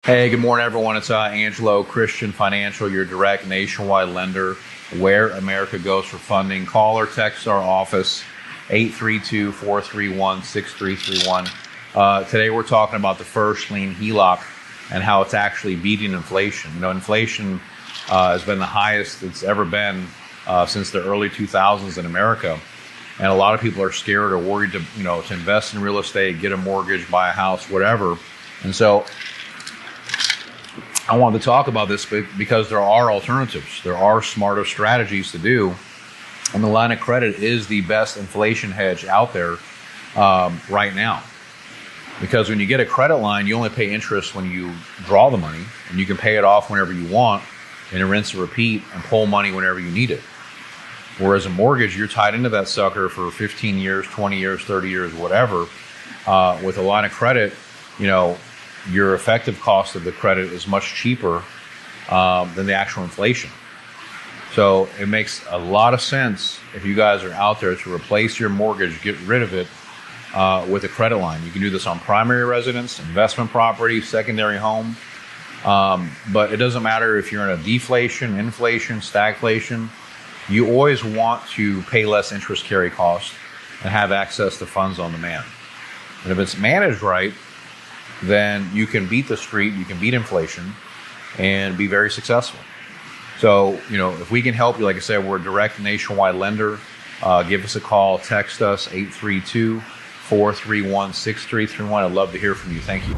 Hey, good morning, everyone. It's Angelo Christian Financial, your direct nationwide lender, where America goes for funding. Call or text our office, 832-431-6331. Today, we're talking about the first lien HELOC and how it's actually beating inflation. You know, inflation has been the highest it's ever been since the early 2000s in America. And a lot of people are scared or worried to invest in real estate, get a mortgage, buy a house, whatever. And so I wanted to talk about this because there are alternatives. There are smarter strategies to do. And the line of credit is the best inflation hedge out there right now. Because when you get a credit line, you only pay interest when you draw the money, and you can pay it off whenever you want and rinse and repeat and pull money whenever you need it. Whereas a mortgage, you're tied into that sucker for 15 years, 20 years, 30 years, whatever. With a line of credit, your effective cost of the credit is much cheaper than the actual inflation. So it makes a lot of sense if you guys are out there to replace your mortgage, get rid of it with a credit line. You can do this on primary residence, investment property, secondary home. But it doesn't matter if you're in a deflation, inflation, stagflation. You always want to pay less interest carry costs and have access to funds on demand. And if it's managed right, then you can beat the street, you can beat inflation, and be very successful. So, if we can help you, like I said, we're a direct nationwide lender. Give us a call, text us, 832-431-6331. I'd love to hear from you. Thank you.